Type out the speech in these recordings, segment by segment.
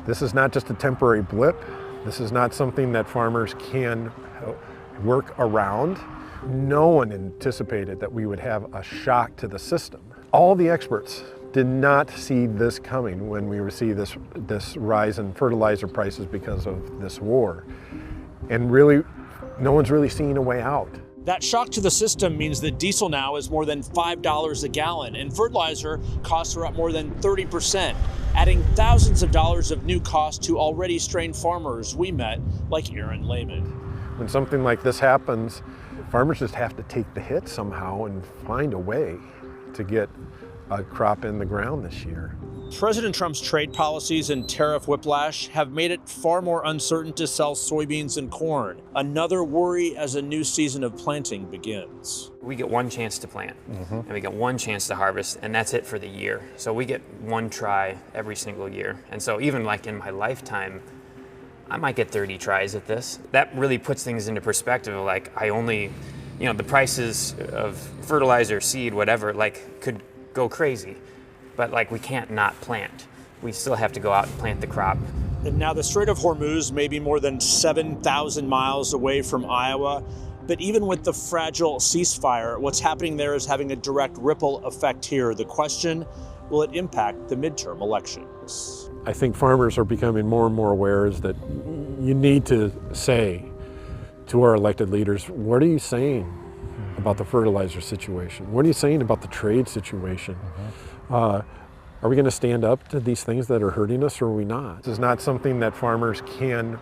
This is not just a temporary blip. This is not something that farmers can work around. No one anticipated that we would have a shock to the system. All the experts did not see this coming when we received this rise in fertilizer prices because of this war. And really, no one's really seeing a way out. That shock to the system means that diesel now is more than $5 a gallon, and fertilizer costs are up more than 30%, adding thousands of dollars of new costs to already strained farmers we met, like Aaron Lehman. When something like this happens, farmers just have to take the hit somehow and find a way to get a crop in the ground this year. President Trump's trade policies and tariff whiplash have made it far more uncertain to sell soybeans and corn. Another worry as a new season of planting begins. We get one chance to plant, and we get one chance to harvest, and that's it for the year. So we get one try every single year. And so even like in my lifetime, I might get 30 tries at this. That really puts things into perspective. Like I only, the prices of fertilizer, seed, whatever, like could go crazy. But like we can't not plant. We still have to go out and plant the crop. And now the Strait of Hormuz may be more than 7,000 miles away from Iowa, but even with the fragile ceasefire, what's happening there is having a direct ripple effect here. The question, will it impact the midterm elections? I think farmers are becoming more and more aware is that you need to say to our elected leaders, what are you saying about the fertilizer situation? What are you saying about the trade situation? Are we going to stand up to these things that are hurting us, or are we not? This is not something that farmers can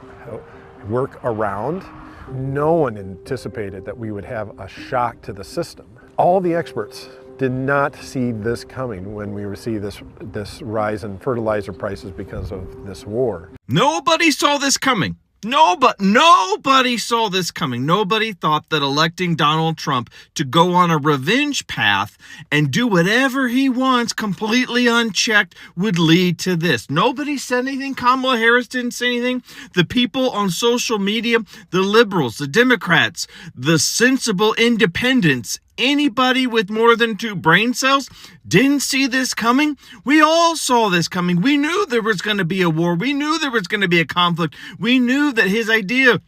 work around. No one anticipated that we would have a shock to the system. All the experts did not see this coming when we received this rise in fertilizer prices because of this war. Nobody saw this coming. Nobody saw this coming. Nobody thought that electing Donald Trump to go on a revenge path and do whatever he wants completely unchecked would lead to this. Nobody said anything. Kamala Harris didn't say anything. The people on social media, the liberals, the Democrats, the sensible independents, anybody with more than 2 brain cells didn't see this coming. We all saw this coming. We knew there was going to be a war. We knew there was going to be a conflict. We knew that his idea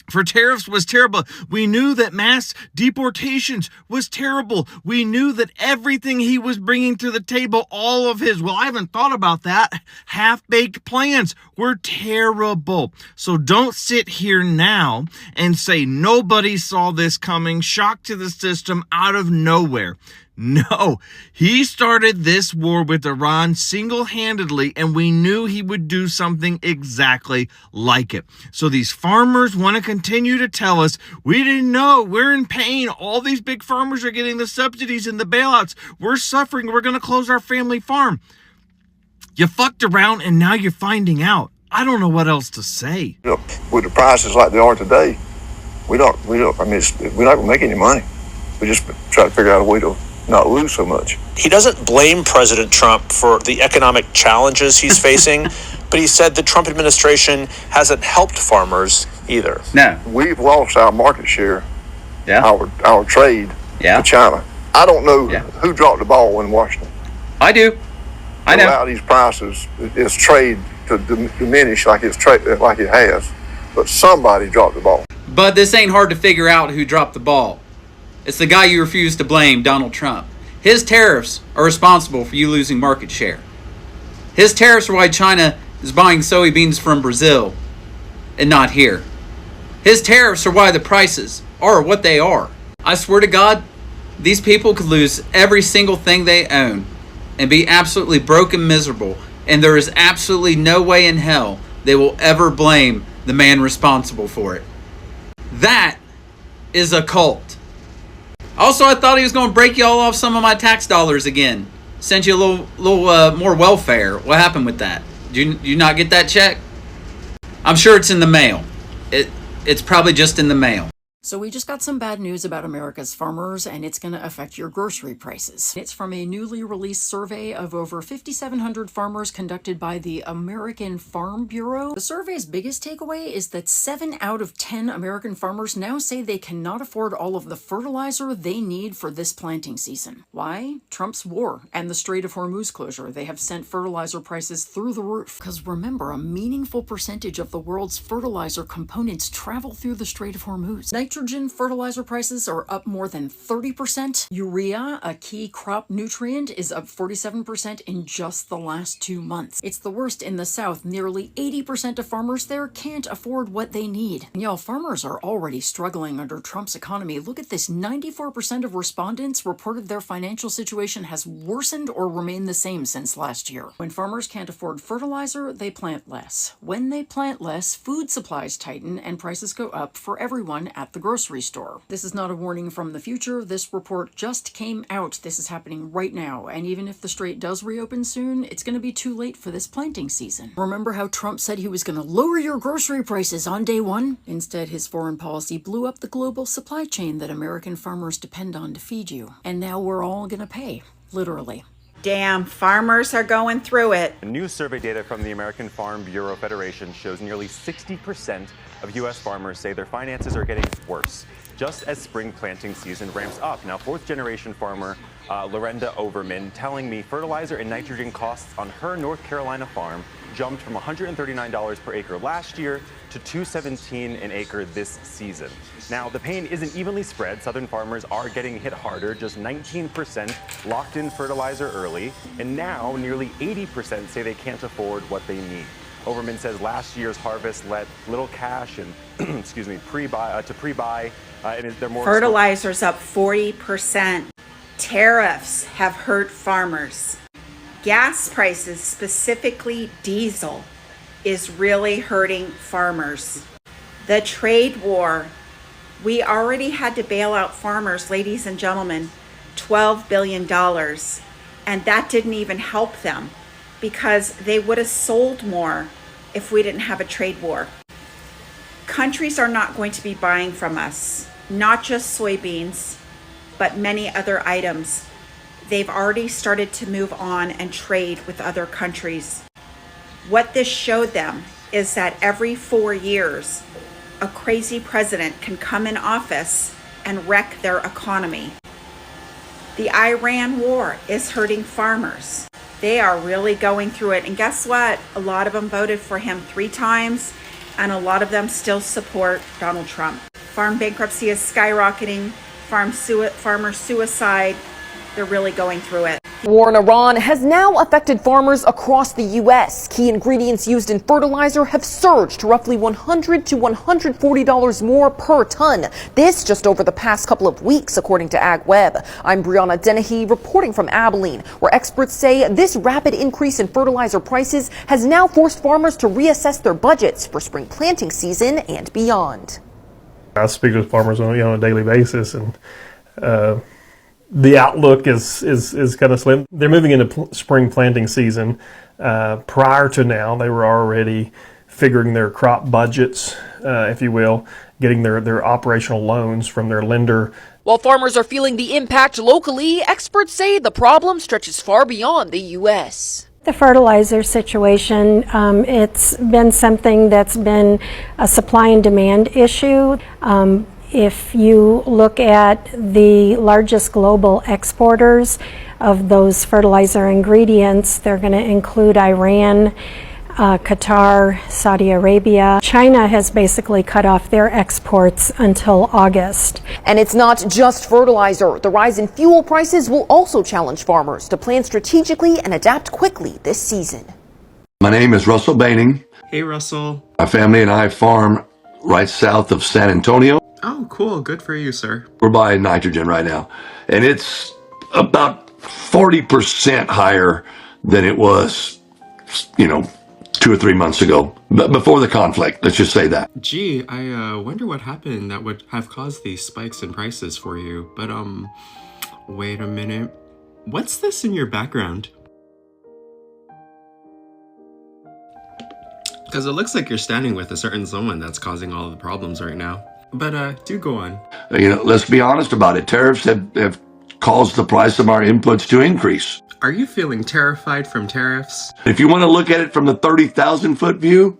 for tariffs was terrible. We knew that mass deportations was terrible. We knew that everything he was bringing to the table, all of his, I haven't thought about that, half-baked plans were terrible. So don't sit here now and say nobody saw this coming, shock to the system out of nowhere. No, he started this war with Iran single-handedly, and we knew he would do something exactly like it. So these farmers want to continue to tell us, we didn't know, we're in pain, all these big farmers are getting the subsidies and the bailouts, we're suffering, we're going to close our family farm. You fucked around and now you're finding out. I don't know what else to say. With the prices like they are today, we're not going to make any money. We just try to figure out a way to not lose so much. He doesn't blame President Trump for the economic challenges he's facing, but he said the Trump administration hasn't helped farmers either. No. We've lost our market share, Yeah. our trade to China. I don't know who dropped the ball in Washington. I do. I know. Allow these prices, its trade to diminish like it has, but somebody dropped the ball. But this ain't hard to figure out who dropped the ball. It's the guy you refuse to blame, Donald Trump. His tariffs are responsible for you losing market share. His tariffs are why China is buying soybeans from Brazil and not here. His tariffs are why the prices are what they are. I swear to God, these people could lose every single thing they own and be absolutely broke and miserable, and there is absolutely no way in hell they will ever blame the man responsible for it. That is a cult. Also, I thought he was going to break y'all off some of my tax dollars again. Sent you a little more welfare. What happened with that? Did you not get that check? I'm sure it's in the mail. It's probably just in the mail. So we just got some bad news about America's farmers, and it's going to affect your grocery prices. It's from a newly released survey of over 5,700 farmers conducted by the American Farm Bureau. The survey's biggest takeaway is that 7 out of 10 American farmers now say they cannot afford all of the fertilizer they need for this planting season. Why? Trump's war and the Strait of Hormuz closure. They have sent fertilizer prices through the roof. Because remember, a meaningful percentage of the world's fertilizer components travel through the Strait of Hormuz. Nitrogen fertilizer prices are up more than 30%. Urea, a key crop nutrient, is up 47% in just the last 2 months. It's the worst in the South. Nearly 80% of farmers there can't afford what they need. Y'all, farmers are already struggling under Trump's economy. Look at this. 94% of respondents reported their financial situation has worsened or remained the same since last year. When farmers can't afford fertilizer, they plant less. When they plant less, food supplies tighten and prices go up for everyone at the grocery store. This is not a warning from the future. This report just came out. This is happening right now. And even if the strait does reopen soon, it's going to be too late for this planting season. Remember how Trump said he was going to lower your grocery prices on day one? Instead, his foreign policy blew up the global supply chain that American farmers depend on to feed you. And now we're all going to pay, literally. Damn, farmers are going through it. New survey data from the American Farm Bureau Federation shows nearly 60% of U.S. farmers say their finances are getting worse, just as spring planting season ramps up. Now, fourth-generation farmer Lorenda Overman telling me fertilizer and nitrogen costs on her North Carolina farm jumped from $139 per acre last year to $217 an acre this season. Now, the pain isn't evenly spread. Southern farmers are getting hit harder. Just 19% locked in fertilizer early, and now nearly 80% say they can't afford what they need. Overman says last year's harvest let little cash and pre-buy, and they're more Fertilizer's up 40%. Tariffs have hurt farmers. Gas prices, specifically diesel, is really hurting farmers. The trade war, we already had to bail out farmers, ladies and gentlemen, $12 billion. And that didn't even help them because they would have sold more if we didn't have a trade war. Countries are not going to be buying from us, not just soybeans, but many other items. They've already started to move on and trade with other countries. What this showed them is that every 4 years, a crazy president can come in office and wreck their economy. The Iran war is hurting farmers. They are really going through it. And guess what? A lot of them voted for him 3 times, and a lot of them still support Donald Trump. Farm bankruptcy is skyrocketing. Farmer suicide. They're really going through it. War in Iran has now affected farmers across the U.S. Key ingredients used in fertilizer have surged to roughly $100 to $140 more per ton. This just over the past couple of weeks, according to AgWeb. I'm Brianna Dennehy reporting from Abilene, where experts say this rapid increase in fertilizer prices has now forced farmers to reassess their budgets for spring planting season and beyond. I speak with farmers on a daily basis, and the outlook is kind of slim. They're moving into spring planting season. Prior to now, they were already figuring their crop budgets, if you will, getting their operational loans from their lender. While farmers are feeling the impact locally, experts say the problem stretches far beyond the U.S. The fertilizer situation, it's been something that's been a supply and demand issue. If you look at the largest global exporters of those fertilizer ingredients, they're going to include Iran, Qatar, Saudi Arabia. China has basically cut off their exports until August. And it's not just fertilizer. The rise in fuel prices will also challenge farmers to plan strategically and adapt quickly this season. My name is Russell Baining. Hey, Russell. My family and I farm right south of San Antonio. Oh, cool. Good for you, sir. We're buying nitrogen right now, and it's about 40% higher than it was, 2 or 3 months ago, but before the conflict, let's just say that. Gee, I wonder what happened that would have caused these spikes in prices for you. But, wait a minute. What's this in your background? Because it looks like you're standing with a certain someone that's causing all the problems right now. But do go on. Let's be honest about it. Tariffs have caused the price of our inputs to increase. Are you feeling terrified from tariffs? If you want to look at it from the 30,000 foot view,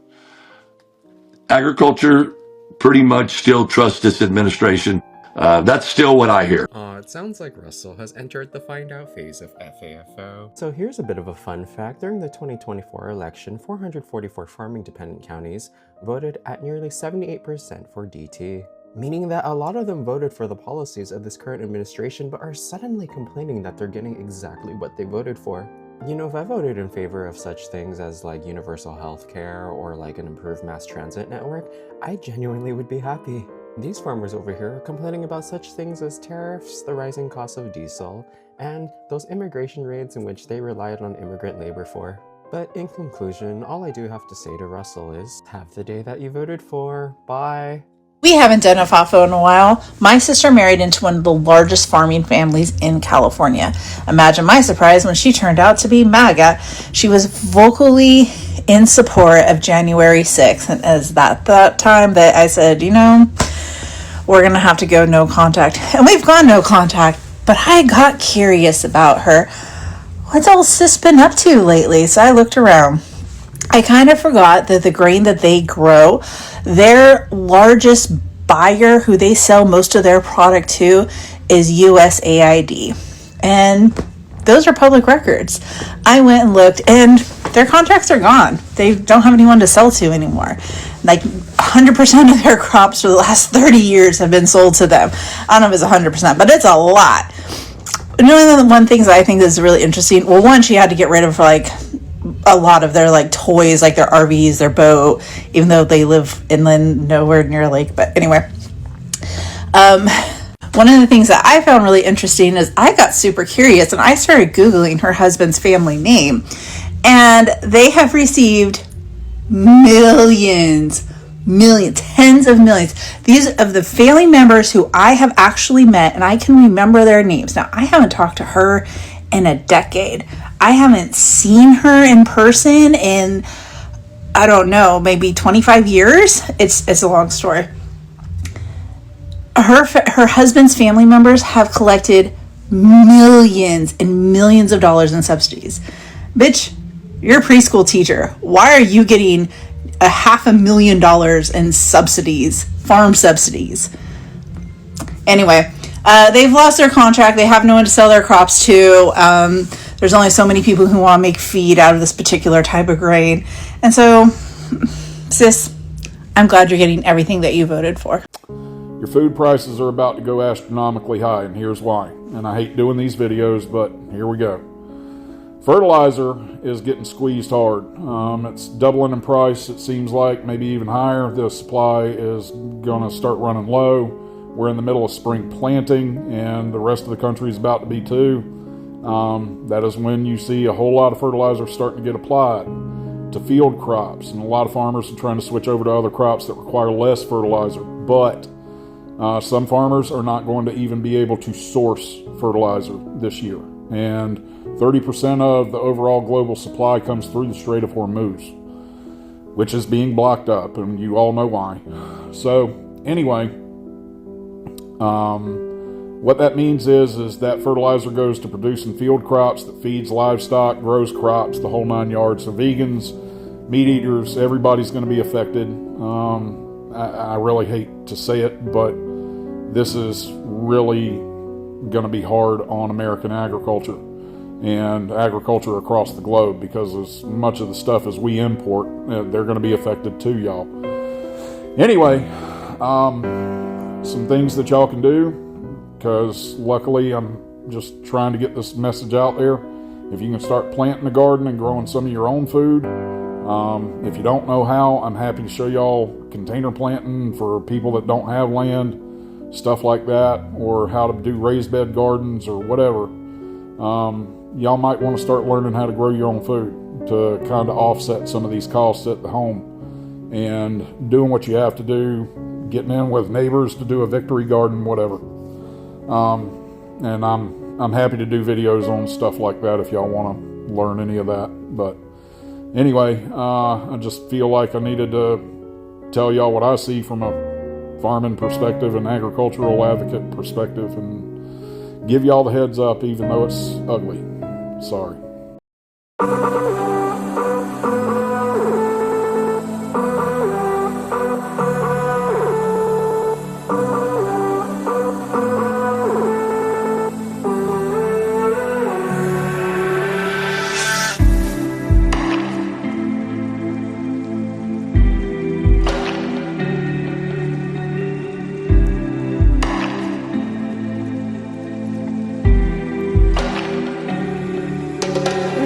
agriculture pretty much still trusts this administration. That's still what I hear. It sounds like Russell has entered the find out phase of FAFO. So here's a bit of a fun fact. During the 2024 election, 444 farming dependent counties voted at nearly 78% for DT, meaning that a lot of them voted for the policies of this current administration but are suddenly complaining that they're getting exactly what they voted for. If I voted in favor of such things as like universal health care or like an improved mass transit network, I genuinely would be happy. These farmers over here are complaining about such things as tariffs, the rising cost of diesel, and those immigration raids in which they relied on immigrant labor for. But in conclusion, all I do have to say to Russell is, have the day that you voted for. Bye. We haven't done a FAFO in a while. My sister married into one of the largest farming families in California. Imagine my surprise when she turned out to be MAGA. She was vocally in support of January 6th. And as that time that I said, we're going to have to go no contact. And we've gone no contact. But I got curious about her. What's all sis been up to lately? So I looked around. I kind of forgot that the grain that they grow, their largest buyer who they sell most of their product to is USAID. And those are public records. I went and looked and their contracts are gone. They don't have anyone to sell to anymore. Like 100% of their crops for the last 30 years have been sold to them. I don't know if it's 100%, but it's a lot. The one thing that I think is really interesting, well, one, she had to get rid of like a lot of their like toys, like their RVs, their boat, even though they live inland, nowhere near a lake. But anyway, one of the things that I found really interesting is I got super curious and I started Googling her husband's family name, and they have received millions, tens of millions. These of the family members who I have actually met, and I can remember their names. Now, I haven't talked to her in a decade. I haven't seen her in person in, I don't know, maybe 25 years. It's a long story. Her husband's family members have collected millions and millions of dollars in subsidies. Bitch, you're a preschool teacher. Why are you getting $500,000 in subsidies, farm subsidies? Anyway, they've lost their contract. They have no one to sell their crops to. There's only so many people who want to make feed out of this particular type of grain. And so, sis, I'm glad you're getting everything that you voted for. Your food prices are about to go astronomically high, and here's why. And I hate doing these videos, but here we go. Fertilizer is getting squeezed hard. It's doubling in price, it seems like, maybe even higher. The supply is going to start running low. We're in the middle of spring planting, and the rest of the country is about to be too. That is when you see a whole lot of fertilizer starting to get applied to field crops, and a lot of farmers are trying to switch over to other crops that require less fertilizer. But some farmers are not going to even be able to source fertilizer this year, and 30% of the overall global supply comes through the Strait of Hormuz, which is being blocked up, and you all know why. So anyway, what that means is that fertilizer goes to producing field crops that feeds livestock, grows crops, the whole 9 yards. So vegans, meat eaters, everybody's going to be affected. I really hate to say it, but this is really going to be hard on American agriculture and agriculture across the globe, because as much of the stuff as we import, they're going to be affected too, y'all. Anyway, some things that y'all can do, because luckily I'm just trying to get this message out there. If you can start planting a garden and growing some of your own food. If you don't know how, I'm happy to show y'all container planting for people that don't have land, stuff like that, or how to do raised bed gardens or whatever. Y'all might want to start learning how to grow your own food to kind of offset some of these costs at the home, and doing what you have to do, getting in with neighbors to do a victory garden, whatever. And I'm happy to do videos on stuff like that if y'all want to learn any of that. But anyway, I just feel like I needed to tell y'all what I see from a farming perspective and agricultural advocate perspective and give y'all the heads up even though it's ugly. Sorry.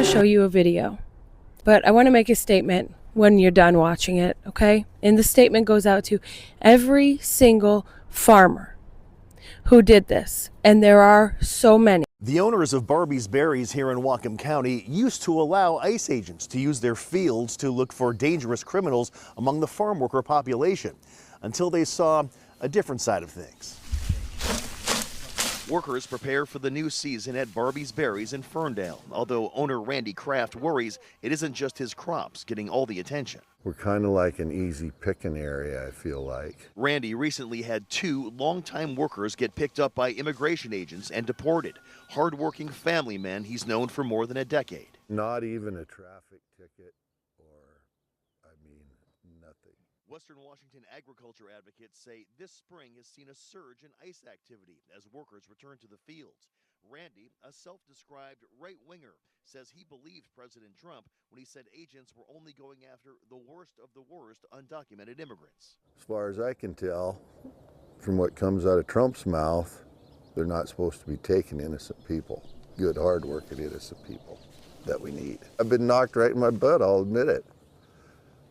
Show you a video, but I want to make a statement when you're done watching it, okay? And the statement goes out to every single farmer who did this, and there are so many. The owners of Barbie's Berries here in Whatcom County used to allow ICE agents to use their fields to look for dangerous criminals among the farm worker population until they saw a different side of things. Workers prepare for the new season at Barbie's Berries in Ferndale, although owner Randy Kraft worries it isn't just his crops getting all the attention. We're kind of like an easy picking area, I feel like. Randy recently had 2 longtime workers get picked up by immigration agents and deported. Hardworking family men he's known for more than a decade. Not even a traffic ticket nothing. Western Washington agriculture advocates say this spring has seen a surge in ICE activity as workers return to the fields. Randy, a self-described right-winger, says he believed President Trump when he said agents were only going after the worst of the worst undocumented immigrants. As far as I can tell, from what comes out of Trump's mouth, they're not supposed to be taking innocent people, good, hard-working innocent people that we need. I've been knocked right in my butt, I'll admit it.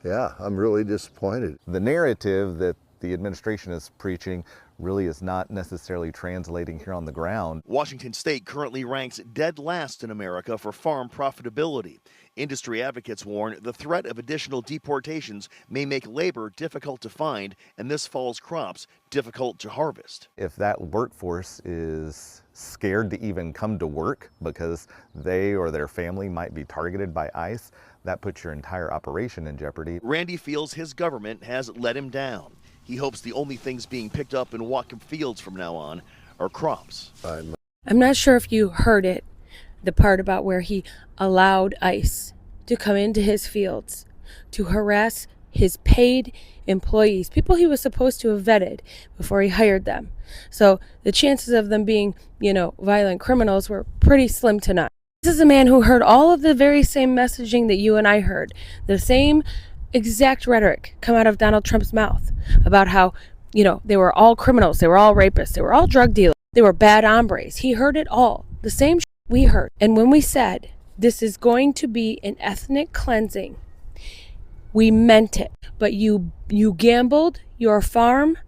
Yeah, I'm really disappointed. The narrative that the administration is preaching really is not necessarily translating here on the ground. Washington State currently ranks dead last in America for farm profitability. Industry advocates warn the threat of additional deportations may make labor difficult to find and this fall's crops difficult to harvest. If that workforce is scared to even come to work because they or their family might be targeted by ICE, that puts your entire operation in jeopardy. Randy feels his government has let him down. He hopes the only things being picked up in Whatcom fields from now on are crops. I'm not sure if you heard it, the part about where he allowed ICE to come into his fields to harass his paid employees, people he was supposed to have vetted before he hired them. So the chances of them being, violent criminals were pretty slim to none. This is a man who heard all of the very same messaging that you and I heard, the same exact rhetoric come out of Donald Trump's mouth about how, they were all criminals, they were all rapists, they were all drug dealers, they were bad hombres. He heard it all, the same we heard. And when we said this is going to be an ethnic cleansing, we meant it. But you gambled your farm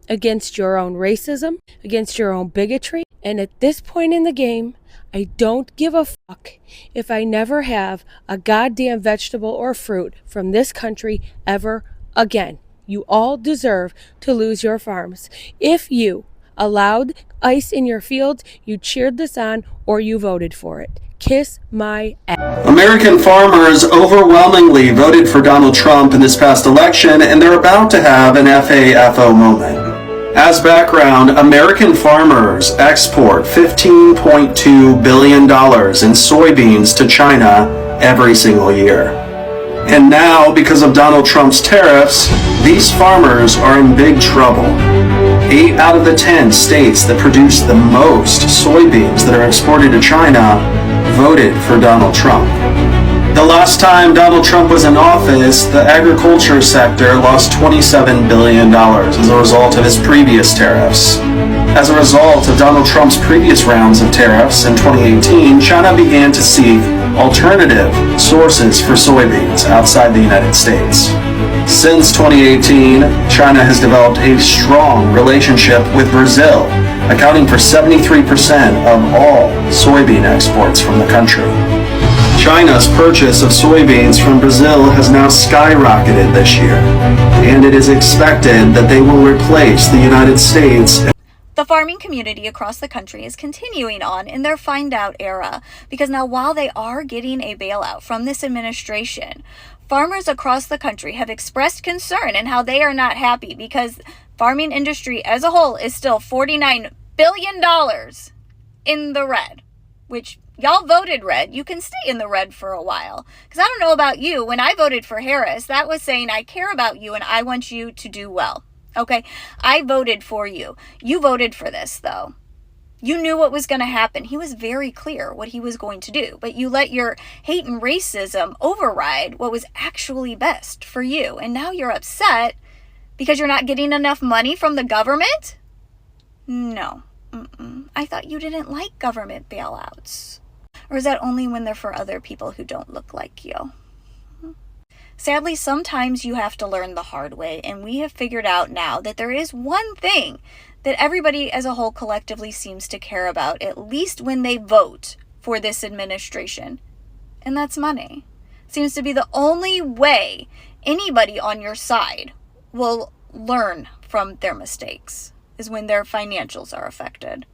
against your own racism, against your own bigotry. And at this point in the game, I don't give a fuck if I never have a goddamn vegetable or fruit from this country ever again. You all deserve to lose your farms. If you allowed ICE in your fields, you cheered this on, or you voted for it. Kiss my ass. American farmers overwhelmingly voted for Donald Trump in this past election, and they're about to have an FAFO moment. As background, American farmers export $15.2 billion in soybeans to China every single year. And now, because of Donald Trump's tariffs, these farmers are in big trouble. 8 out of the 10 states that produce the most soybeans that are exported to China voted for Donald Trump. The last time Donald Trump was in office, the agriculture sector lost $27 billion as a result of his previous tariffs. As a result of Donald Trump's previous rounds of tariffs in 2018, China began to seek alternative sources for soybeans outside the United States. Since 2018, China has developed a strong relationship with Brazil, accounting for 73% of all soybean exports from the country. China's purchase of soybeans from Brazil has now skyrocketed this year, and it is expected that they will replace the United States. The farming community across the country is continuing on in their find out era because now while they are getting a bailout from this administration, farmers across the country have expressed concern and how they are not happy because farming industry as a whole is still $49 billion in the red, which y'all voted red. You can stay in the red for a while. Because I don't know about you, when I voted for Harris, that was saying I care about you and I want you to do well. Okay, I voted for you. You voted for this, though. You knew what was going to happen. He was very clear what he was going to do, but you let your hate and racism override what was actually best for you. And now you're upset because you're not getting enough money from the government? No. I thought you didn't like government bailouts. Or is that only when they're for other people who don't look like you? Sadly, sometimes you have to learn the hard way, and we have figured out now that there is one thing that everybody as a whole collectively seems to care about, at least when they vote for this administration, and that's money. Seems to be the only way anybody on your side will learn from their mistakes, is when their financials are affected.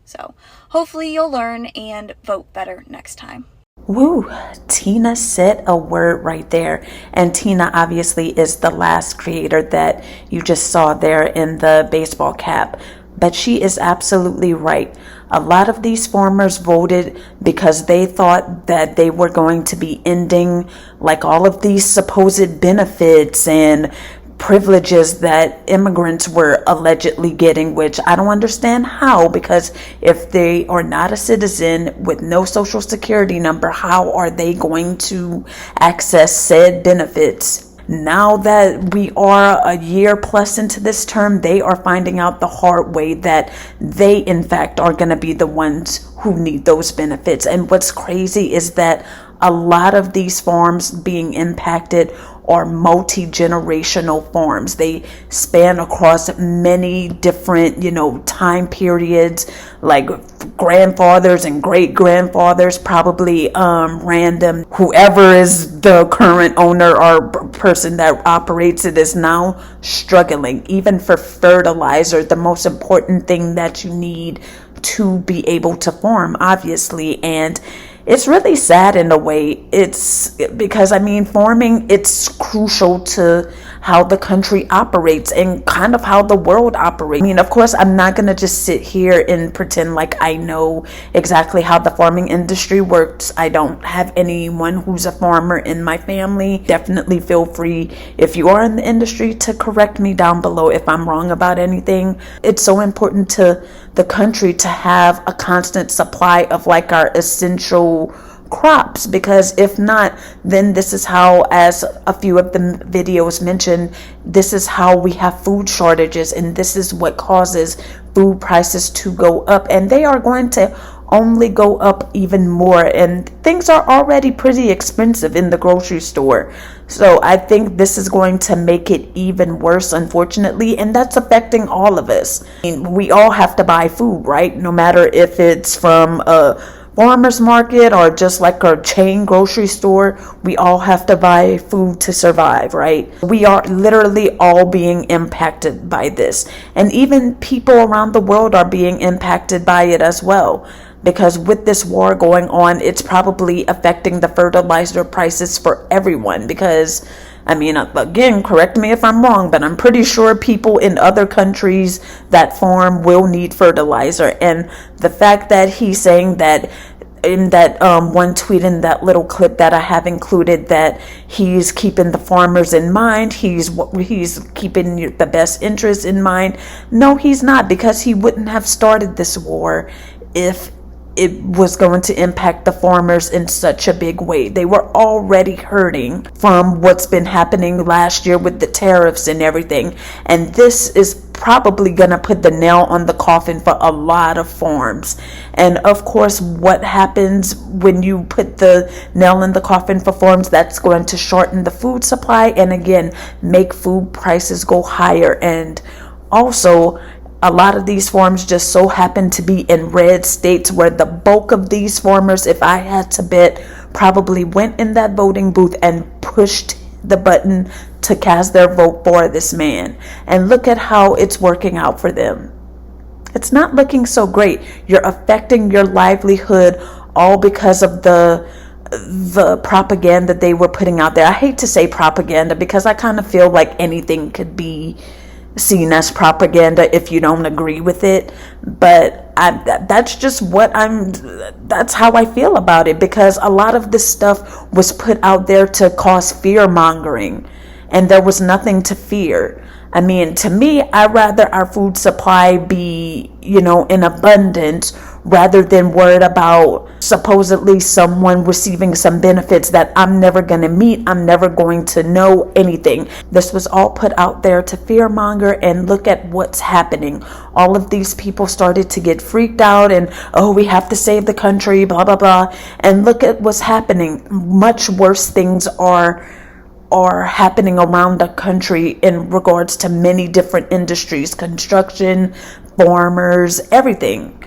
So hopefully you'll learn and vote better next time. Woo, Tina said a word right there. And Tina obviously is the last creator that you just saw there in the baseball cap. But she is absolutely right. A lot of these farmers voted because they thought that they were going to be ending like all of these supposed benefits and privileges that immigrants were allegedly getting, which I don't understand how, because if they are not a citizen with no social security number, how are they going to access said benefits? Now that we are a year plus into this term, they are finding out the hard way that they in fact are going to be the ones who need those benefits. And what's crazy is that a lot of these farms being impacted are multi-generational farms. They span across many different, time periods, like grandfathers and great grandfathers, probably random. Whoever is the current owner or person that operates it is now struggling, even for fertilizer, the most important thing that you need to be able to farm, obviously. And it's really sad in a way. It's because, farming, it's crucial to how the country operates and kind of how the world operates. Of course, I'm not going to just sit here and pretend like I know exactly how the farming industry works. I don't have anyone who's a farmer in my family. Definitely feel free, if you are in the industry, to correct me down below if I'm wrong about anything. It's so important to the country to have a constant supply of like our essential crops, because if not, then this is how, as a few of the videos mentioned, this is how we have food shortages, and this is what causes food prices to go up, and they are going to only go up even more, and things are already pretty expensive in the grocery store. So I think this is going to make it even worse, unfortunately, and that's affecting all of us. We all have to buy food, right? No matter if it's from a farmer's market or just like a chain grocery store, we all have to buy food to survive, right? We are literally all being impacted by this, and even people around the world are being impacted by it as well, because with this war going on, it's probably affecting the fertilizer prices for everyone. Because again, correct me if I'm wrong, but I'm pretty sure people in other countries that farm will need fertilizer. And the fact that he's saying that in that one tweet, in that little clip that I have included, that he's keeping the farmers in mind, he's keeping the best interest in mind. No, he's not, because he wouldn't have started this war if it was going to impact the farmers in such a big way. They were already hurting from what's been happening last year with the tariffs and everything. And this is probably going to put the nail on the coffin for a lot of farms. And of course, what happens when you put the nail in the coffin for farms, that's going to shorten the food supply and again, make food prices go higher. And also, a lot of these farms just so happen to be in red states, where the bulk of these farmers, if I had to bet, probably went in that voting booth and pushed the button to cast their vote for this man. And look at how it's working out for them. It's not looking so great. You're affecting your livelihood all because of the propaganda they were putting out there. I hate to say propaganda, because I kind of feel like anything could be seen as propaganda if you don't agree with it. But that's just that's how I feel about it, because a lot of this stuff was put out there to cause fear mongering, and there was nothing to fear. I mean, to me, I'd rather our food supply be, in abundance, rather than worried about supposedly someone receiving some benefits that I'm never going to meet. I'm never going to know anything. This was all put out there to fearmonger, and look at what's happening. All of these people started to get freaked out and, oh, we have to save the country, blah, blah, blah. And look at what's happening. Much worse things are happening around the country in regards to many different industries, construction, farmers, everything.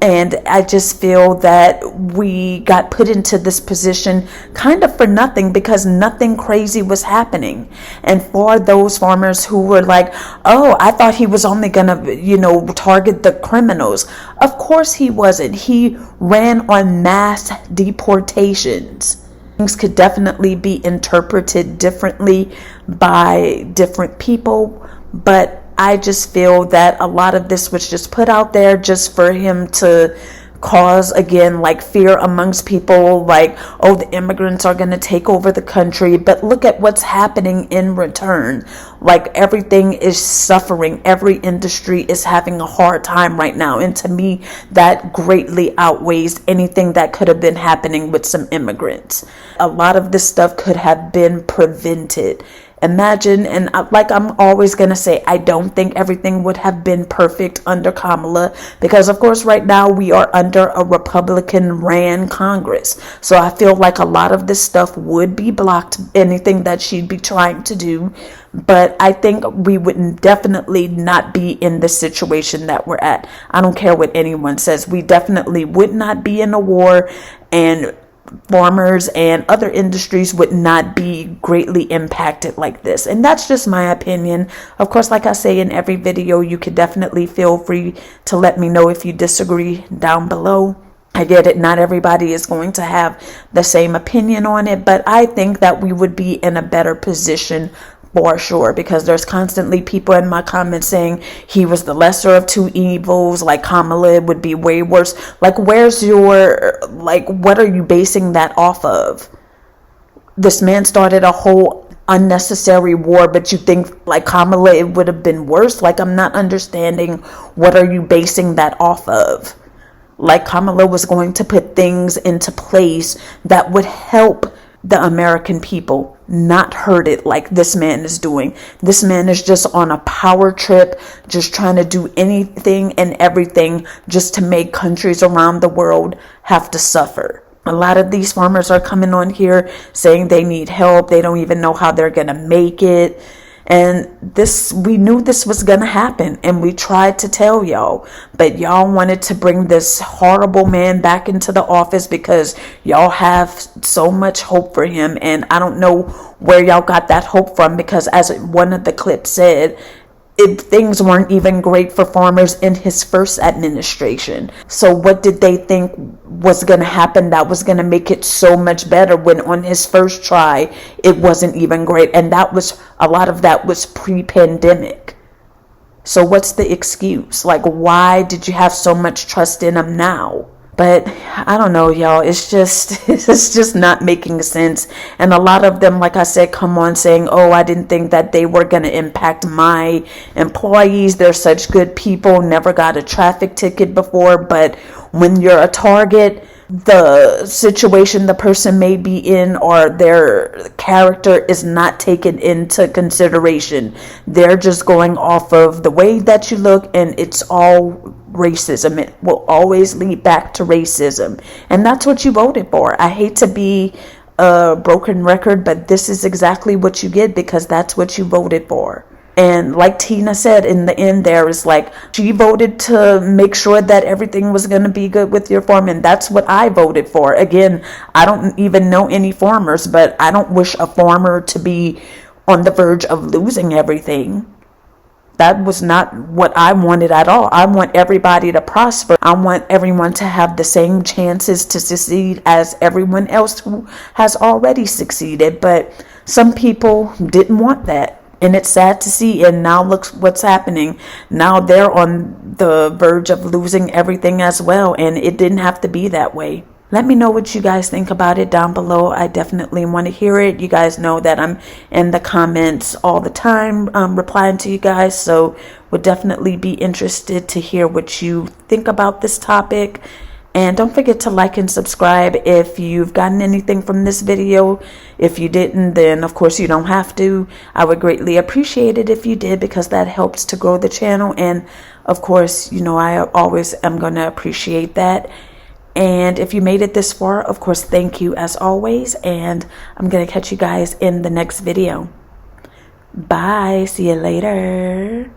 And I just feel that we got put into this position kind of for nothing, because nothing crazy was happening. And for those farmers who were like, oh, I thought he was only going to, target the criminals. Of course he wasn't. He ran on mass deportations. Things could definitely be interpreted differently by different people, but I just feel that a lot of this was just put out there just for him to cause, again, like fear amongst people, like, oh, the immigrants are going to take over the country. But look at what's happening in return. Like, everything is suffering. Every industry is having a hard time right now. And to me, that greatly outweighs anything that could have been happening with some immigrants. A lot of this stuff could have been prevented. Imagine, and like I'm always going to say, I don't think everything would have been perfect under Kamala, because of course right now we are under a Republican-ran Congress. So I feel like a lot of this stuff would be blocked, anything that she'd be trying to do. But I think we would definitely not be in the situation that we're at. I don't care what anyone says. We definitely would not be in a war, and farmers and other industries would not be greatly impacted like this. And that's just my opinion. Of course, like I say in every video, you could definitely feel free to let me know if you disagree down below. I get it, not everybody is going to have the same opinion on it, but I think that we would be in a better position for sure, because there's constantly people in my comments saying he was the lesser of two evils, like Kamala would be way worse. Like, where's your, like, what are you basing that off of? This man started a whole unnecessary war, but you think like Kamala, it would have been worse? Like, I'm not understanding, what are you basing that off of? Like, Kamala was going to put things into place that would help the American people, not hurt it like this man is doing. This man is just on a power trip, just trying to do anything and everything just to make countries around the world have to suffer. A lot of these farmers are coming on here saying they need help. They don't even know how they're going to make it. And we knew this was going to happen, and we tried to tell y'all, but y'all wanted to bring this horrible man back into the office because y'all have so much hope for him. And I don't know where y'all got that hope from, because as one of the clips said, things weren't even great for farmers in his first administration. So what did they think was going to happen that was going to make it so much better, when on his first try it wasn't even great? And a lot of that was pre-pandemic. So what's the excuse? Like, why did you have so much trust in him now? But I don't know, y'all. It's just not making sense. And a lot of them, like I said, come on saying, oh, I didn't think that they were going to impact my employees. They're such good people, never got a traffic ticket before. But when you're a target, the situation the person may be in or their character is not taken into consideration. They're just going off of the way that you look, and it's all racism. It will always lead back to racism, and that's what you voted for. I hate to be a broken record, but this is exactly what you get, because that's what you voted for. And like Tina said in the end, there is like, she voted to make sure that everything was going to be good with your farm, and that's what I voted for. Again, I don't even know any farmers, but I don't wish a farmer to be on the verge of losing everything. That was not what I wanted at all. I want everybody to prosper. I want everyone to have the same chances to succeed as everyone else who has already succeeded. But some people didn't want that. And it's sad to see, and now look what's happening. Now they're on the verge of losing everything as well, and it didn't have to be that way. Let me know what you guys think about it down below. I definitely want to hear it. You guys know that I'm in the comments all the time replying to you guys, so would definitely be interested to hear what you think about this topic. And don't forget to like and subscribe if you've gotten anything from this video. If you didn't, then of course you don't have to. I would greatly appreciate it if you did, because that helps to grow the channel. And of course, you know, I always am going to appreciate that. And if you made it this far, of course, thank you as always. And I'm going to catch you guys in the next video. Bye. See you later.